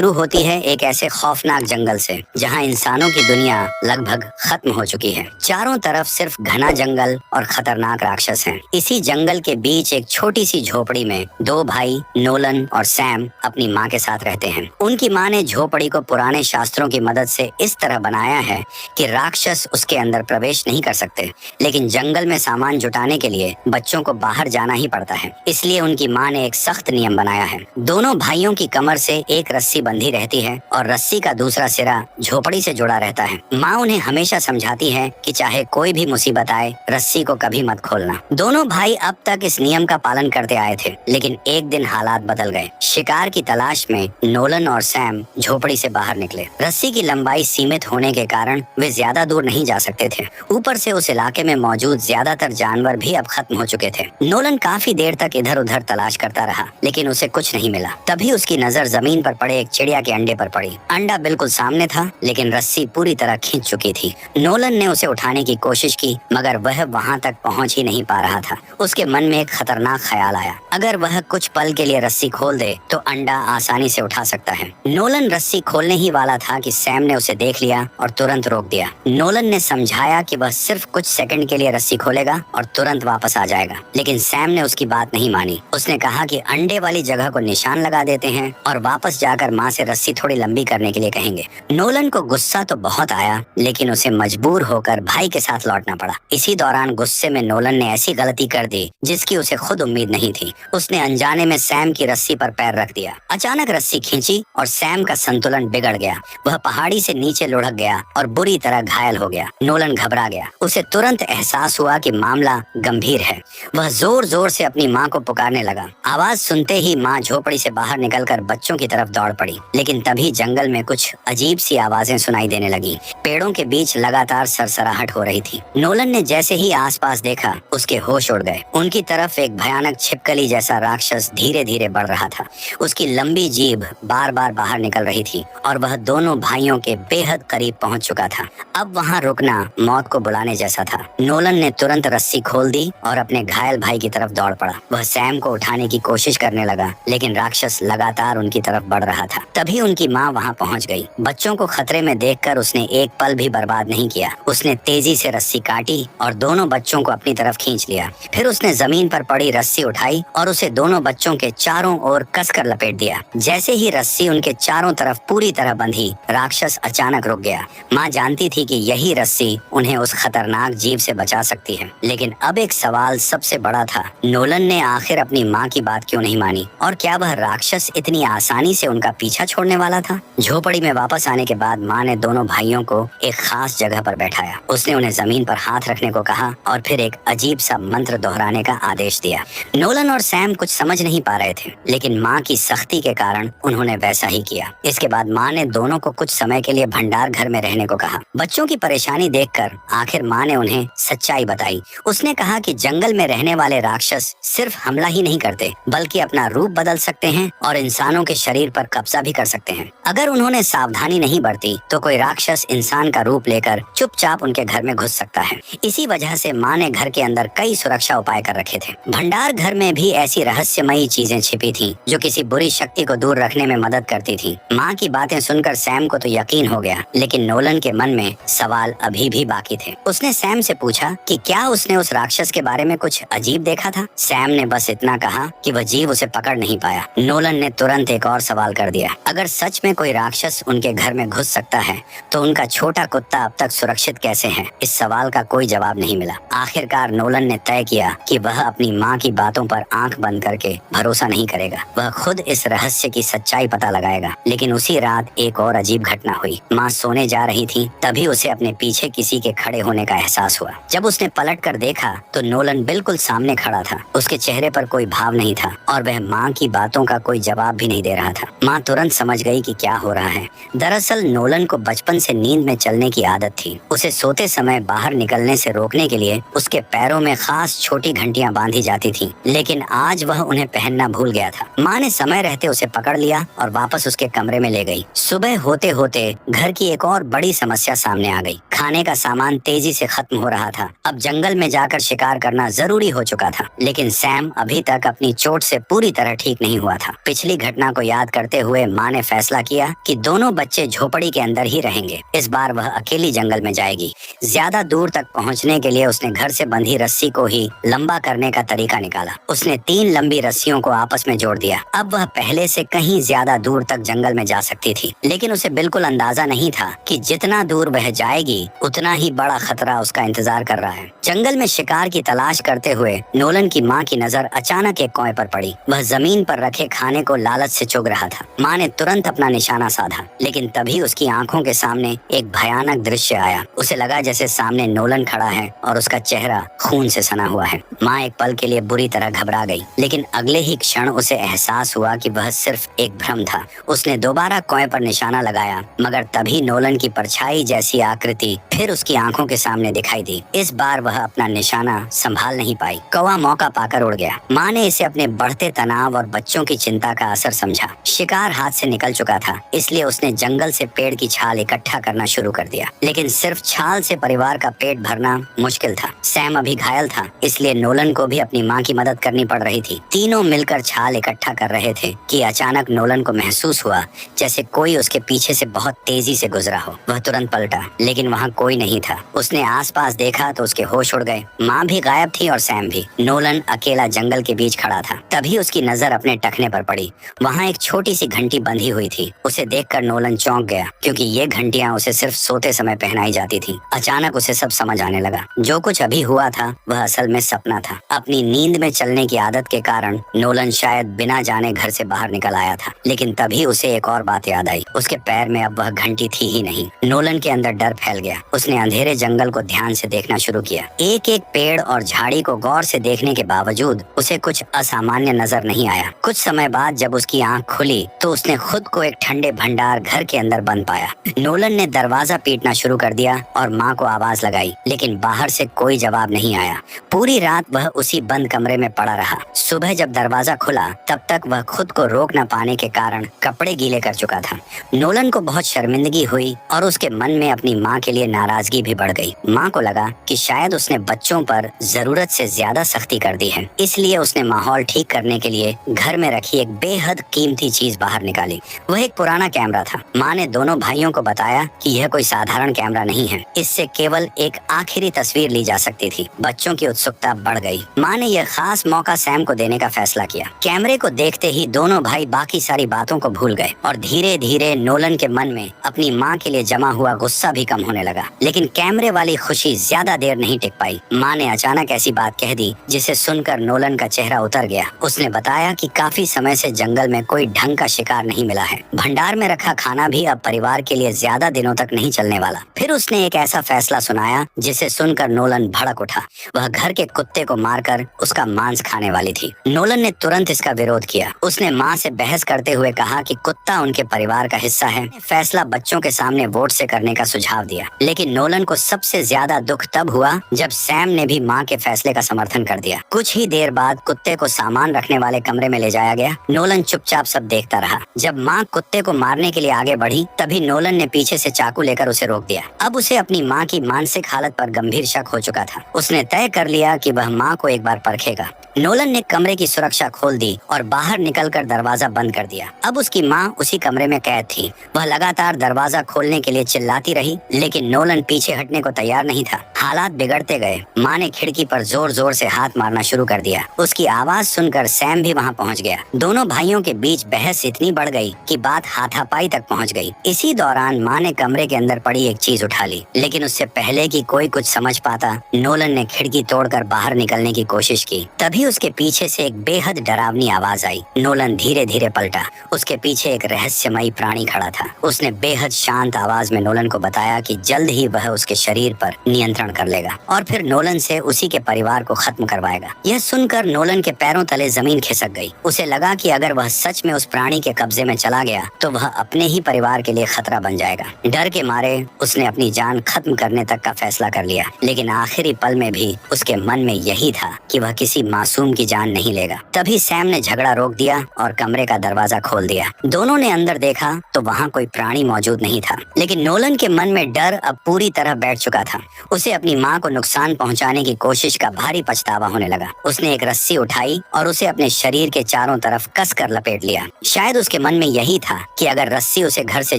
शुरू होती है एक ऐसे खौफनाक जंगल से जहां इंसानों की दुनिया लगभग खत्म हो चुकी है। चारों तरफ सिर्फ घना जंगल और खतरनाक राक्षस हैं। इसी जंगल के बीच एक छोटी सी झोपड़ी में दो भाई नोलन और सैम अपनी माँ के साथ रहते हैं। उनकी माँ ने झोपड़ी को पुराने शास्त्रों की मदद से इस तरह बनाया है कि राक्षस उसके अंदर प्रवेश नहीं कर सकते, लेकिन जंगल में सामान जुटाने के लिए बच्चों को बाहर जाना ही पड़ता है। इसलिए उनकी माँ ने एक सख्त नियम बनाया है। दोनों भाइयों की कमर से एक रस्सी बंधी रहती है और रस्सी का दूसरा सिरा झोपड़ी से जुड़ा रहता है। माँ उन्हें हमेशा समझाती है कि चाहे कोई भी मुसीबत आए, रस्सी को कभी मत खोलना। दोनों भाई अब तक इस नियम का पालन करते आए थे, लेकिन एक दिन हालात बदल गए। शिकार की तलाश में नोलन और सैम झोपड़ी से बाहर निकले। रस्सी की लंबाई सीमित होने के कारण वे ज्यादा दूर नहीं जा सकते थे। ऊपर से उस इलाके में मौजूद ज्यादातर जानवर भी अब खत्म हो चुके थे। नोलन काफी देर तक इधर उधर तलाश करता रहा, लेकिन उसे कुछ नहीं मिला। तभी उसकी नजर जमीन पर पड़े एक चिड़िया के अंडे पर पड़ी। अंडा बिल्कुल सामने था, लेकिन रस्सी पूरी तरह खींच चुकी थी। नोलन ने उसे उठाने की कोशिश की, मगर वह वहां तक पहुंच ही नहीं पा रहा था। उसके मन में एक खतरनाक ख्याल आया, अगर वह कुछ पल के लिए रस्सी खोल दे तो अंडा आसानी से उठा सकता है। नोलन रस्सी खोलने ही वाला था कि सैम ने उसे देख लिया और तुरंत रोक दिया। नोलन ने समझाया कि वह सिर्फ कुछ सेकंड के लिए रस्सी खोलेगा और तुरंत वापस आ जाएगा, लेकिन सैम ने उसकी बात नहीं मानी। उसने कहा कि अंडे वाली जगह को निशान लगा देते हैं और वापस जाकर माँ से रस्सी थोड़ी लंबी करने के लिए कहेंगे। नोलन को गुस्सा तो बहुत आया, लेकिन उसे मजबूर होकर भाई के साथ लौटना पड़ा। इसी दौरान गुस्से में नोलन ने ऐसी गलती कर दी जिसकी उसे खुद उम्मीद नहीं थी। उसने अनजाने में सैम की रस्सी पर पैर रख दिया। अचानक रस्सी खींची और सैम का संतुलन बिगड़ गया। वह पहाड़ी से नीचे लुढ़क गया और बुरी तरह घायल हो गया। नोलन घबरा गया। उसे तुरंत एहसास हुआ कि मामला गंभीर है। वह जोर जोर से अपनी माँ को पुकारने लगा। आवाज सुनते ही माँ झोपड़ी से बाहर निकलकर बच्चों की तरफ दौड़ पड़ी, लेकिन तभी जंगल में कुछ अजीब सी आवाजें सुनाई देने लगी। पेड़ों के बीच लगातार सरसराहट हो रही थी। नोलन ने जैसे ही आसपास देखा, उसके होश उड़ गए। उनकी तरफ एक भयानक छिपकली जैसा राक्षस धीरे धीरे बढ़ रहा था। उसकी लंबी जीभ बार बार बाहर निकल रही थी और वह दोनों भाइयों के बेहद करीब पहुंच चुका था। अब वहां रुकना मौत को बुलाने जैसा था। नोलन ने तुरंत रस्सी खोल दी और अपने घायल भाई की तरफ दौड़ पड़ा। वह सैम को उठाने की कोशिश करने लगा, लेकिन राक्षस लगातार उनकी तरफ बढ़ रहा था। तभी उनकी माँ वहां पहुंच गई। बच्चों को खतरे में देखकर उसने एक पल भी बर्बाद नहीं किया। उसने तेजी से रस्सी काटी और दोनों बच्चों को अपनी तरफ खींच लिया। फिर उसने जमीन पर पड़ी रस्सी उठाई और उसे दोनों बच्चों के चारों ओर कसकर लपेट दिया। जैसे ही रस्सी उनके चारों तरफ पूरी तरह बंधी, राक्षस अचानक रुक गया। माँ जानती थी कि यही रस्सी उन्हें उस खतरनाक जीव से बचा सकती है, लेकिन अब एक सवाल सबसे बड़ा था। नोलन ने आखिर अपनी माँ की बात क्यों नहीं मानी, और क्या वह राक्षस इतनी आसानी से उनका पीछा छोड़ने वाला था? झोपड़ी में वापस आने के बाद माँ ने दोनों भाइयों को एक खास जगह पर बैठाया। उसने उन्हें जमीन पर हाथ रखने को कहा और फिर एक अजीब सा मंत्र दोहराने का आदेश दिया। नोलन और सैम कुछ समझ नहीं पा रहे थे, लेकिन माँ की सख्ती के कारण उन्होंने वैसा ही किया। इसके बाद माँ ने दोनों को कुछ समय के लिए भंडार घर में रहने को कहा। बच्चों की परेशानी देखकर आखिर माँ ने उन्हें सच्चाई बताई। उसने कहा कि जंगल में रहने वाले राक्षस सिर्फ हमला ही नहीं करते, बल्कि अपना रूप बदल सकते हैं और इंसानों के शरीर पर कब्जा भी कर सकते हैं। अगर उन्होंने सावधानी नहीं बरती तो कोई राक्षस इंसान का रूप लेकर चुपचाप उनके घर में घुस सकता है। इसी वजह से माँ ने घर के अंदर कई सुरक्षा उपाय कर रखे थे। भंडार घर में भी ऐसी रहस्यमयी चीजें छिपी थीं, जो किसी बुरी शक्ति को दूर रखने में मदद करती थी। माँ की बातें सुनकर सैम को तो यकीन हो गया, लेकिन नोलन के मन में सवाल अभी भी बाकी थे। उसने सैम से पूछा कि क्या उसने उस राक्षस के बारे में कुछ अजीब देखा था। सैम ने बस इतना कहा कि वह जीव उसे पकड़ नहीं पाया। नोलन ने तुरंत एक और सवाल कर दिया, अगर सच में कोई राक्षस उनके घर में घुस सकता है तो उनका छोटा कुत्ता अब तक सुरक्षित कैसे है? इस सवाल का कोई जवाब नहीं मिला। आखिरकार नोलन ने तय किया कि वह अपनी माँ की बातों पर आंख बंद करके भरोसा नहीं करेगा। वह खुद इस रहस्य की सच्चाई पता लगाएगा। लेकिन उसी रात एक और अजीब घटना हुई। माँ सोने जा रही थी, तभी उसे अपने पीछे किसी के खड़े होने का एहसास हुआ। जब उसने पलट कर देखा तो नोलन बिल्कुल सामने खड़ा था। उसके चेहरे पर कोई भाव नहीं था और वह माँ की बातों का कोई जवाब भी नहीं दे रहा था। माँ तुरंत समझ गई कि क्या हो रहा है। दरअसल नोलन को बचपन से नींद में चलने की आदत थी। उसे सोते समय बाहर निकलने से रोकने के लिए उसके पैरों में खास छोटी घंटियां बांधी जाती थीं, लेकिन आज वह उन्हें पहनना भूल गया था। माँ ने समय रहते उसे पकड़ लिया और वापस उसके कमरे में ले गई। सुबह होते होते घर की एक और बड़ी समस्या सामने आ गई। खाने का सामान तेजी से खत्म हो रहा था। अब जंगल में जाकर शिकार करना जरूरी हो चुका था, लेकिन सैम अभी तक अपनी चोट से पूरी तरह ठीक नहीं हुआ था। पिछली घटना को याद करते हुए माँ ने फैसला किया कि दोनों बच्चे झोपड़ी के अंदर ही रहेंगे। इस बार वह अकेली जंगल में जाएगी। ज्यादा दूर तक पहुंचने के लिए उसने घर से बंधी रस्सी को ही लंबा करने का तरीका निकाला। उसने 3 लंबी रस्सियों को आपस में जोड़ दिया। अब वह पहले से कहीं ज्यादा दूर तक जंगल में जा सकती थी, लेकिन उसे बिल्कुल अंदाजा नहीं था कि जितना दूर वह जाएगी उतना ही बड़ा खतरा उसका इंतजार कर रहा है। जंगल में शिकार की तलाश करते हुए नोलन की माँ की नजर अचानक एक कुएं पर पड़ी। वह जमीन पर रखे खाने को लालच से चुग रहा था। माँ ने तुरंत अपना निशाना साधा, लेकिन तभी उसकी आंखों के सामने एक भयानक दृश्य आया। उसे लगा जैसे सामने नोलन खड़ा है और उसका चेहरा खून से सना हुआ है। माँ एक पल के लिए बुरी तरह घबरा गई, लेकिन अगले ही क्षण उसे एहसास हुआ कि वह सिर्फ एक भ्रम था। उसने दोबारा कुएं पर निशाना लगाया, मगर तभी नोलन की परछाई जैसी आकृति फिर उसकी आंखों के सामने दिखाई दी। इस बार वह अपना निशाना संभाल नहीं पाई। कौवा मौका पाकर उड़ गया। माँ ने इसे अपने बढ़ते तनाव और बच्चों की चिंता का असर समझा। शिकार हाथ से निकल चुका था, इसलिए उसने जंगल से पेड़ की छाल इकट्ठा करना शुरू कर दिया। लेकिन सिर्फ छाल से परिवार का पेट भरना मुश्किल था। सैम अभी घायल था, इसलिए नोलन को भी अपनी माँ की मदद करनी पड़ रही थी। तीनों मिलकर छाल इकट्ठा कर रहे थे कि अचानक नोलन को महसूस हुआ जैसे कोई उसके पीछे से बहुत तेजी से गुजरा हो। वह तुरंत पलटा, लेकिन वहाँ कोई नहीं था। उसने आसपास देखा तो उसके होश उड़ गए। माँ भी गायब थी और सैम भी। नोलन अकेला जंगल के बीच खड़ा था। तभी उसकी नजर अपने टखने पर पड़ी। वहाँ एक छोटी सी घंटी बंधी हुई थी। उसे देखकर नोलन चौंक गया, क्योंकि ये घंटियां उसे सिर्फ सोते समय पहनाई जाती थी। अचानक उसे सब समझ आने लगा। जो कुछ अभी हुआ था वह असल में सपना था। अपनी नींद में चलने की आदत के कारण नोलन शायद बिना जाने घर से बाहर निकल आया था, लेकिन तभी उसे एक और बात याद आई। उसके पैर में अब वह घंटी थी ही नहीं। नोलन के अंदर डर फैल गया। उसने अंधेरे जंगल को ध्यान से देखना शुरू किया। एक एक पेड़ और झाड़ी को गौर से देखने के बावजूद उसे कुछ असामान्य नजर नहीं आया। कुछ समय बाद जब उसकी आंख खुली तो उसने खुद को एक ठंडे भंडार घर के अंदर बंद पाया। नोलन ने दरवाजा पीटना शुरू कर दिया और माँ को आवाज लगाई, लेकिन बाहर से कोई जवाब नहीं आया। पूरी रात वह उसी बंद कमरे में पड़ा रहा। सुबह जब दरवाजा खुला तब तक वह खुद को रोक न पाने के कारण कपड़े गीले कर चुका था। नोलन को बहुत शर्मिंदगी हुई और उसके मन में अपनी माँ के लिए नाराजगी भी बढ़ गई। माँ को लगा कि शायद उसने बच्चों पर जरूरत से ज्यादा सख्ती कर दी है, इसलिए उसने माहौल ठीक करने के लिए घर में रखी एक बेहद कीमती चीज बाहर निकाली। वह एक पुराना कैमरा था। माँ ने दोनों भाइयों को बताया कि यह कोई साधारण कैमरा नहीं है, इससे केवल एक आखिरी तस्वीर ली जा सकती थी। बच्चों की उत्सुकता बढ़ गई। माँ ने यह खास मौका सैम को देने का फैसला किया। कैमरे को देखते ही दोनों भाई बाकी सारी बातों को भूल गए और धीरे धीरे नोलन के मन में अपनी माँ के लिए जमा हुआ गुस्सा भी कम होने लगा। लेकिन कैमरे वाली खुशी ज्यादा देर नहीं टिक पाई। माँ ने अचानक ऐसी बात कह दी जिसे सुनकर नोलन का चेहरा उतर गया। उसने बताया कि काफी समय से जंगल में कोई ढंग का शिकार नहीं मिला है। भंडार में रखा खाना भी अब परिवार के लिए ज्यादा दिनों तक नहीं चलने वाला। फिर उसने एक ऐसा फैसला सुनाया जिसे सुनकर नोलन भड़क उठा। वह घर के कुत्ते को मारकर उसका मांस खाने वाली थी। नोलन ने तुरंत इसका विरोध किया। उसने माँ से बहस करते हुए कहा कि कुत्ता उनके परिवार का हिस्सा है। फैसला बच्चों के सामने वोट से करने का सुझाव दिया। लेकिन नोलन को सबसे ज्यादा दुख तब हुआ जब सैम ने भी माँ के फैसले का समर्थन कर दिया। कुछ ही देर बाद कुत्ते को सामान रखने वाले कमरे में ले जाया गया। नोलन चुपचाप सब देखता रहा। जब माँ कुत्ते को मारने के लिए आगे बढ़ी तभी नोलन ने पीछे से चाकू लेकर उसे रोक दिया। अब उसे अपनी माँ की मानसिक हालत पर गंभीर शक हो चुका था। उसने तय कर लिया कि वह माँ को एक बार परखेगा। नोलन ने कमरे की सुरक्षा खोल दी और बाहर निकलकर दरवाजा बंद कर दिया। अब उसकी माँ उसी कमरे में कैद थी। वह लगातार दरवाजा खोलने के लिए चिल्लाती रही, लेकिन नोलन पीछे हटने को तैयार नहीं था। हालात बिगड़ते गए। माँ ने खिड़की पर जोर जोर से हाथ मारना शुरू कर दिया। उसकी आवाज सुनकर सैम भी वहाँ पहुँच गया। दोनों भाइयों के बीच बहस इतनी बढ़ गई कि बात हाथापाई तक पहुँच गई। इसी दौरान माँ ने कमरे के अंदर पड़ी एक चीज उठा ली, लेकिन उससे पहले कि कोई कुछ समझ पाता नोलन ने खिड़की तोड़कर बाहर निकलने की कोशिश की। तभी उसके पीछे से एक बेहद डरावनी आवाज आई। नोलन धीरे धीरे पलटा। उसके पीछे एक रहस्यमयी प्राणी खड़ा था। उसने बेहद शांत आवाज में नोलन को बताया कि जल्द ही वह उसके शरीर पर नियंत्रण कर लेगा और फिर नोलन से उसी के परिवार को खत्म करवाएगा। यह सुनकर नोलन के पैरों तले जमीन खिसक गई। उसे लगा कि अगर वह सच में उस प्राणी के कब्जे में चला गया तो वह अपने ही परिवार के लिए खतरा बन जाएगा। डर के मारे उसने अपनी जान खत्म करने तक का फैसला कर लिया, लेकिन आखिरी पल में भी उसके मन में यही था कि वह किसी मासूम मासूम की जान नहीं लेगा। तभी सैम ने झगड़ा रोक दिया और कमरे का दरवाजा खोल दिया। दोनों ने अंदर देखा तो वहाँ कोई प्राणी मौजूद नहीं था, लेकिन नोलन के मन में डर अब पूरी तरह बैठ चुका था। उसे अपनी माँ को नुकसान पहुँचाने की कोशिश का भारी पछतावा होने लगा। उसने एक रस्सी उठाई और उसे अपने शरीर के चारों तरफ कस कर लपेट लिया। शायद उसके मन में यही था कि अगर रस्सी उसे घर से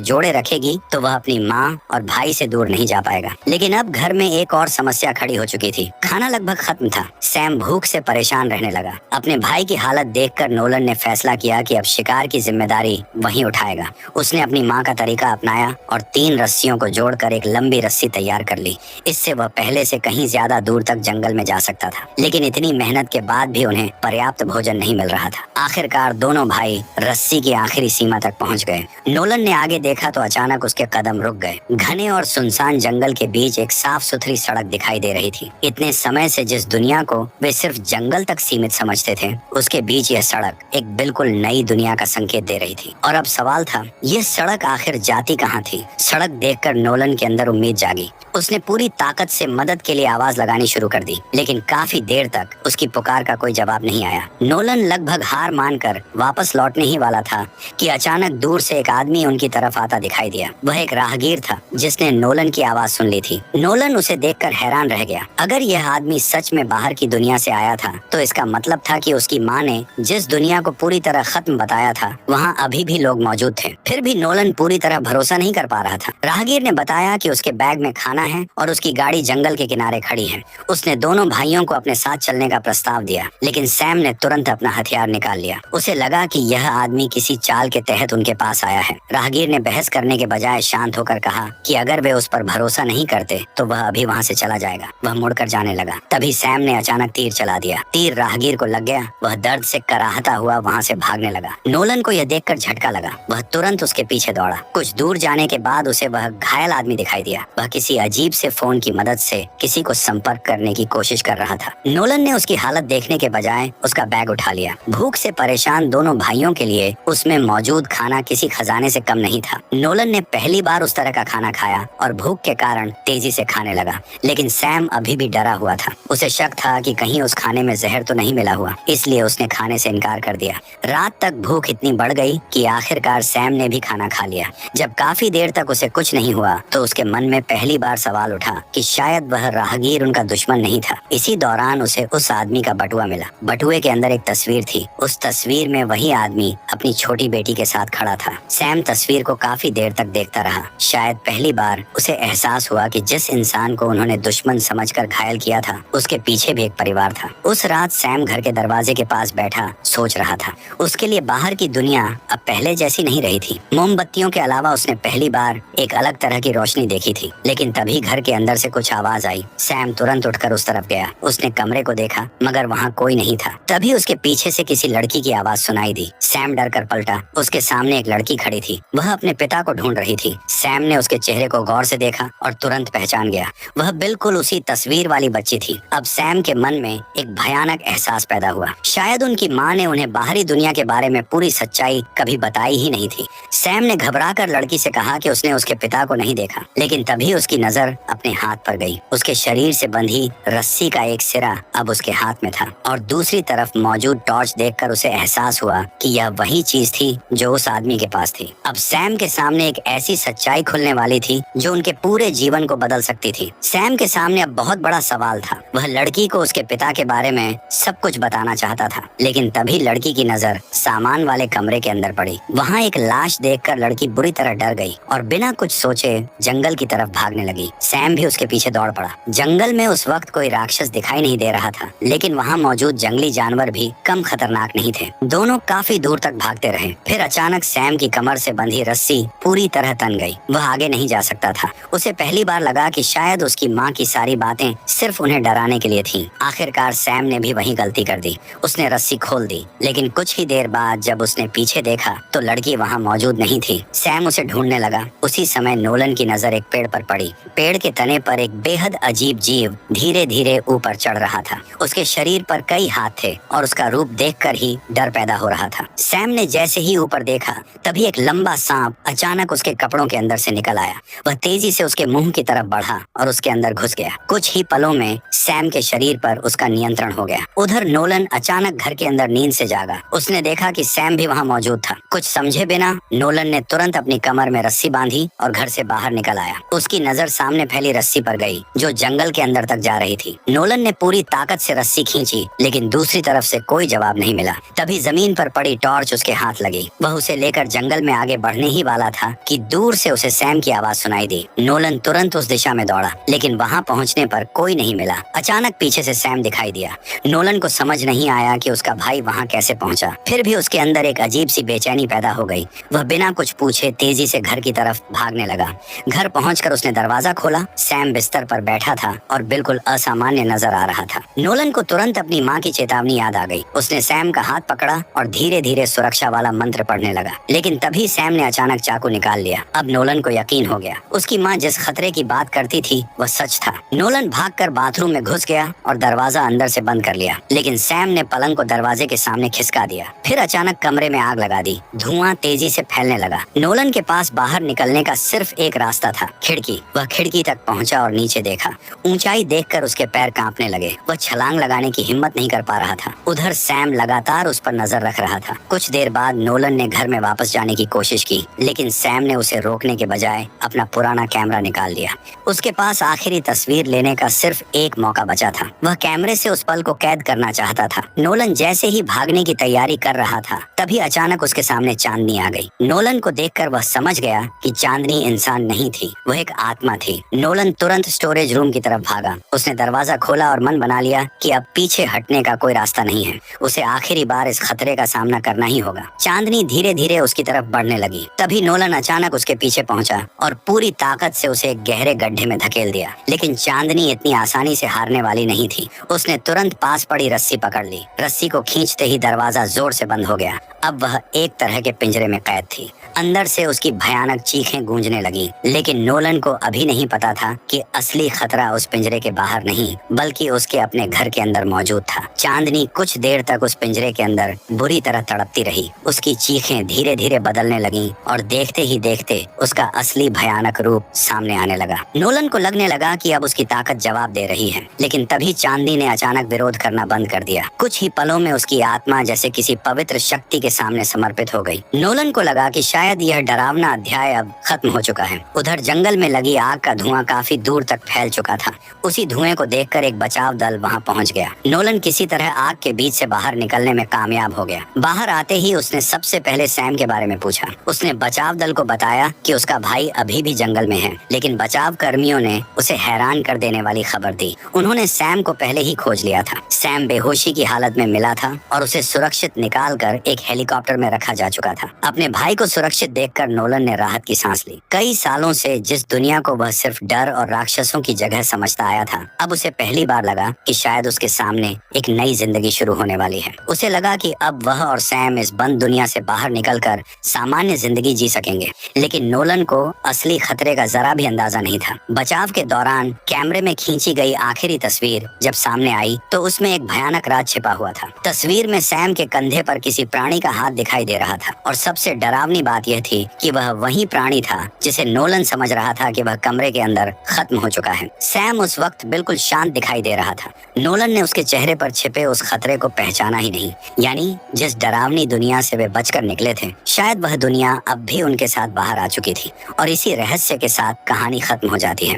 जोड़े रखेगी तो वह अपनी माँ और भाई से दूर नहीं जा पाएगा। लेकिन अब घर में एक और समस्या खड़ी हो चुकी थी। खाना लगभग खत्म था। सैम भूख से परेशान रहने लगा। अपने भाई की हालत देखकर नोलन ने फैसला किया कि अब शिकार की जिम्मेदारी वही उठाएगा। उसने अपनी माँ का तरीका अपनाया और 3 रस्सियों को जोड़कर एक लंबी रस्सी तैयार कर ली। इससे वह पहले से कहीं ज्यादा दूर तक जंगल में जा सकता था। लेकिन इतनी मेहनत के बाद भी उन्हें पर्याप्त भोजन नहीं मिल रहा था। आखिरकार दोनों भाई रस्सी की आखिरी सीमा तक पहुंच गए। नोलन ने आगे देखा तो अचानक उसके कदम रुक गए। घने और सुनसान जंगल के बीच एक साफ सुथरी सड़क दिखाई दे रही थी। इतने समय से जिस दुनिया को वे सिर्फ जंगल तक सीमित समझते थे, उसके बीच यह सड़क एक बिल्कुल नई दुनिया का संकेत दे रही थी। और अब सवाल था, ये सड़क आखिर जाती कहाँ थी? सड़क देखकर नोलन के अंदर उम्मीद जागी। उसने पूरी ताकत से मदद के लिए आवाज लगानी शुरू कर दी, लेकिन काफी देर तक उसकी पुकार का कोई जवाब नहीं आया। नोलन लगभग हार मानकर वापस लौटने ही वाला था कि अचानक दूर से एक आदमी उनकी तरफ आता दिखाई दिया। वह एक राहगीर था जिसने नोलन की आवाज सुन ली थी। नोलन उसे देखकर हैरान रह गया। अगर यह आदमी सच में बाहर की दुनिया से आया था तो इसका मतलब था कि उसकी माँ ने जिस दुनिया को पूरी तरह खत्म बताया था वहाँ अभी भी लोग मौजूद थे। फिर भी नोलन पूरी तरह भरोसा नहीं कर पा रहा था। राहगीर ने बताया कि उसके बैग में खाना है और उसकी गाड़ी जंगल के किनारे खड़ी है। उसने दोनों भाइयों को अपने साथ चलने का प्रस्ताव दिया, लेकिन सैम ने तुरंत अपना हथियार निकाल लिया। उसे लगा कि यह आदमी किसी चाल के तहत उनके पास आया है। राहगीर ने बहस करने के बजाय शांत होकर कहा कि अगर वे उस पर भरोसा नहीं करते तो वह अभी वहाँ से चला जाएगा। वह मुड़कर जाने लगा। तभी सैम ने अचानक तीर चला दिया। तीर राहगीर को लग गया। वह दर्द से कराहता हुआ वहाँ से भागने लगा। नोलन को यह देखकर झटका लगा। वह तुरंत उसके पीछे दौड़ा। कुछ दूर जाने के बाद उसे वह घायल आदमी दिखाई दिया। वह किसी अजीब से फोन की मदद से किसी को संपर्क करने की कोशिश कर रहा था। नोलन ने उसकी हालत देखने के बजाय उसका बैग उठा लिया। भूख से परेशान दोनों भाइयों के लिए उसमें मौजूद खाना किसी खजाने से कम नहीं था। नोलन ने पहली बार उस तरह का खाना खाया और भूख के कारण तेजी से खाने लगा, लेकिन सैम अभी भी डरा हुआ था। उसे शक था कि कहीं उस खाने में जहर तो नहीं मिला हुआ, इसलिए उसने खाने से इनकार कर दिया। रात तक भूख इतनी बढ़ गई कि आखिरकार सैम ने भी खाना खा लिया। जब काफी देर तक उसे कुछ नहीं हुआ तो उसके मन में पहली बार सवाल उठा कि शायद वह राहगीर उनका दुश्मन नहीं था। इसी दौरान उसे उस आदमी का बटुआ मिला। बटुए के अंदर एक तस्वीर थी। उस तस्वीर में वही आदमी अपनी छोटी बेटी के साथ खड़ा था। सैम तस्वीर को काफी देर तक देखता रहा। शायद पहली बार उसे एहसास हुआ कि जिस इंसान को उन्होंने दुश्मन समझकर घायल किया था उसके पीछे भी एक परिवार था। उस रात सैम घर के दरवाजे के पास बैठा सोच रहा था। उसके लिए बाहर की दुनिया अब पहले जैसी नहीं रही थी। मोमबत्तियों के अलावा उसने पहली बार एक अलग तरह की रोशनी देखी थी। लेकिन तभी घर के अंदर से कुछ आवाज आई। सैम तुरंत उठकर उस तरफ गया। उसने कमरे को देखा मगर वहाँ कोई नहीं था। तभी उसके पीछे से किसी लड़की की आवाज सुनाई दी। सैम डर कर पलटा। उसके सामने एक लड़की खड़ी थी। वह अपने पिता को ढूंढ रही थी। सैम ने उसके चेहरे को गौर से देखा और तुरंत पहचान गया। वह बिल्कुल उसी तस्वीर वाली बच्ची थी। अब सैम के मन में एक भयानक एहसास पैदा हुआ। शायद उनकी माँ ने उन्हें बाहरी दुनिया के बारे में पूरी सच्चाई कभी बताई ही नहीं थी। सैम ने घबराकर लड़की से कहा कि उसने उसके पिता को नहीं देखा, लेकिन तभी उसकी नजर अपने हाथ पर गई। उसके शरीर से बंधी रस्सी का एक सिरा अब उसके हाथ में था और दूसरी तरफ मौजूद टॉर्च देखकर उसे एहसास हुआ कि यह वही चीज थी जो उस आदमी के पास थी। अब सैम के सामने एक ऐसी सच्चाई खुलने वाली थी जो उनके पूरे जीवन को बदल सकती थी। सैम के सामने अब बहुत बड़ा सवाल था। वह लड़की को उसके पिता के बारे में सब कुछ बताना चाहता था, लेकिन तभी लड़की की नजर सामान वाले कमरे के अंदर पड़ी। वहाँ एक लाश देखकर लड़की बुरी तरह डर गई और बिना कुछ सोचे जंगल की तरफ भागने लगी। सैम भी उसके पीछे दौड़ पड़ा। जंगल में उस वक्त कोई राक्षस दिखाई नहीं दे रहा था, लेकिन वहाँ मौजूद जंगली जानवर भी कम खतरनाक नहीं थे। दोनों काफी दूर तक भागते रहे। फिर अचानक सैम की कमर से बंधी रस्सी पूरी तरह तन गई। वह आगे नहीं जा सकता था। उसे पहली बार लगा कि शायद उसकी माँ की सारी बातें सिर्फ उन्हें डराने के लिए थीं। आखिरकार सैम ने भी वही गलती कर दी। उसने रस्सी खोल दी, लेकिन कुछ ही देर बाद जब उसने पीछे देखा तो लड़की वहाँ मौजूद नहीं थी। सैम उसे ढूंढने लगा। उसी समय नोलन की नजर एक पेड़ पर पड़ी। पेड़ के तने पर एक बेहद अजीब जीव धीरे धीरे ऊपर चढ़ रहा था। उसके शरीर पर कई हाथ थे और उसका रूप देखकर ही डर पैदा हो रहा था। सैम ने जैसे ही ऊपर देखा तभी एक लंबा सांप अचानक उसके कपड़ों के अंदर से निकल आया। वह तेजी से उसके मुंह की तरफ बढ़ा और उसके अंदर घुस गया। कुछ ही पलों में सैम के शरीर पर उसका नियंत्रण हो गया। उधर नोलन अचानक घर के अंदर नींद से जागा। उसने देखा कि सैम भी वहाँ मौजूद था। कुछ समझे बिना नोलन ने तुरंत अपनी कमर में रस्सी बांधी और घर से बाहर निकल आया। उसकी नजर सामने फैली रस्सी पर गई जो जंगल के अंदर तक जा रही थी। नोलन ने पूरी ताकत से रस्सी खींची लेकिन दूसरी तरफ से कोई जवाब नहीं मिला। तभी जमीन पर पड़ी टॉर्च उसके हाथ लगी। वह उसे लेकर जंगल में आगे बढ़ने ही वाला था कि दूर से उसे सैम की आवाज सुनाई दी। नोलन तुरंत उस दिशा में दौड़ा लेकिन वहाँ पहुँचने पर कोई नहीं मिला। अचानक पीछे से सैम दिखाई दिया। नोलन को समझ नहीं आया कि उसका भाई वहाँ कैसे पहुँचा। फिर भी उसके अंदर एक अजीब सी बेचैनी पैदा हो गई। वह बिना कुछ पूछे तेजी से घर की तरफ भागने लगा। घर पहुंचकर उसने दरवाजा खोला। सैम बिस्तर पर बैठा था और बिल्कुल असामान्य नजर आ रहा था। नोलन को तुरंत अपनी माँ की चेतावनी याद आ गई। उसने सैम का हाथ पकड़ा और धीरे धीरे सुरक्षा वाला मंत्र पढ़ने लगा। लेकिन तभी सैम ने अचानक चाकू निकाल लिया। अब नोलन को यकीन हो गया उसकी माँ जिस खतरे की बात करती थी वह सच था। नोलन भागकर बाथरूम में घुस गया और दरवाजा अंदर से बंद कर लिया। लेकिन सैम ने पलंग को दरवाजे के सामने खिसका दिया। फिर अचानक कमरे में आग लगा दी। धुआं तेजी से फैलने लगा। नोलन के पास बाहर निकलने का सिर्फ एक रास्ता था, खिड़की। वह खिड़की तक पहुंचा और नीचे देखा। ऊंचाई देखकर उसके पैर कांपने लगे। वह छलांग लगाने की हिम्मत नहीं कर पा रहा था। उधर सैम लगातार उस पर नजर रख रहा था। कुछ देर बाद नोलन ने घर में वापस जाने की कोशिश की लेकिन सैम ने उसे रोकने के बजाय अपना पुराना कैमरा निकाल लिया। उसके पास आखिरी तस्वीर लेने का सिर्फ एक मौका बचा था। वह कैमरे से उस पल को कैद करना चाहता था। नोलन जैसे ही भागने की तैयारी कर रहा था तभी अचानक उसके सामने चांदनी आ गई। नोलन को देखकर वह समझ गया कि चांदनी इंसान नहीं थी, वह एक आत्मा थी। नोलन तुरंत स्टोरेज रूम की तरफ भागा। उसने दरवाजा खोला और मन बना लिया कि अब पीछे हटने का कोई रास्ता नहीं है। उसे आखिरी बार इस खतरे का सामना करना ही होगा। चांदनी धीरे धीरे उसकी तरफ बढ़ने लगी। तभी नोलन अचानक उसके पीछे पहुंचा और पूरी ताकत से उसे एक गहरे गड्ढे में धकेल दिया। लेकिन चांदनी इतनी आसानी से हारने वाली नहीं थी। उसने तुरंत पास पड़ी रस्सी पकड़ ली। रस्सी को खींचते ही दरवाजा जोर से बंद हो गया। अब वह एक तरह के पिंजरे में कैद थी। अंदर से उसकी भयानक चीखें गूंजने लगी। लेकिन नोलन को अभी नहीं पता था कि असली खतरा उस पिंजरे के बाहर नहीं बल्कि उसके अपने घर के अंदर मौजूद था। चांदनी कुछ देर तक उस पिंजरे के अंदर बुरी तरह तड़पती रही। उसकी चीखें धीरे धीरे बदलने लगीं और देखते ही देखते उसका असली भयानक रूप सामने आने लगा। नोलन को लगने लगा कि अब उसकी ताकत जवाब दे रही है। लेकिन तभी चांदनी ने अचानक विरोध करना बंद कर दिया। कुछ ही पलों में उसकी आत्मा जैसे किसी पवित्र शक्ति के सामने समर्पित हो गई। नोलन को लगा कि शायद यह डरावना अध्याय अब खत्म हो चुका है। उधर जंगल में लगी आग का धुआं काफी दूर तक फैल चुका था। उसी धुएं को देखकर एक बचाव दल वहां पहुंच गया। नोलन किसी तरह आग के बीच से बाहर निकलने में कामयाब हो गया। बाहर आते ही उसने सबसे पहले सैम के बारे में पूछा। उसने बचाव दल को बताया कि उसका भाई अभी भी जंगल में है। लेकिन बचाव कर्मियों ने उसे हैरान कर देने वाली खबर दी। उन्होंने सैम को पहले ही खोज लिया था। सैम बेहोशी की हालत में मिला था और उसे सुरक्षित निकालकर एक हेलीकॉप्टर में रखा जा चुका था। अपने भाई को सुरक्षित देखकर नोलन ने राहत की सांस ली। कई सालों से जिस दुनिया को वह सिर्फ डर और राक्षसों की जगह समझता आया था, अब उसे पहली बार लगा कि शायद उसके सामने एक नई जिंदगी शुरू होने वाली है। उसे लगा कि अब वह और सैम इस बंद दुनिया से बाहर निकलकर सामान्य जिंदगी जी सकेंगे। लेकिन नोलन को असली खतरे का जरा भी अंदाजा नहीं था। बचाव के दौरान कैमरे में खींची गई आखिरी तस्वीर जब सामने आई तो उसमें एक भयानक राज छिपा हुआ था। तस्वीर में सैम के कंधे पर किसी प्राणी का हाथ दिखाई दे रहा था और सबसे डरावनी बात यह थी कि वह वही प्राणी था जिसे नोलन समझ रहा था कि वह कमरे के अंदर खत्म हो चुका है। सैम उस वक्त बिल्कुल शांत दिखाई दे रहा था। नोलन ने उसके चेहरे पर छिपे उस खतरे को पहचाना ही नहीं। यानी जिस डरावनी दुनिया से वे बचकर निकले थे, शायद वह दुनिया अब भी उनके साथ बाहर आ चुकी थी। और इसी रहस्य के साथ कहानी खत्म हो जाती है।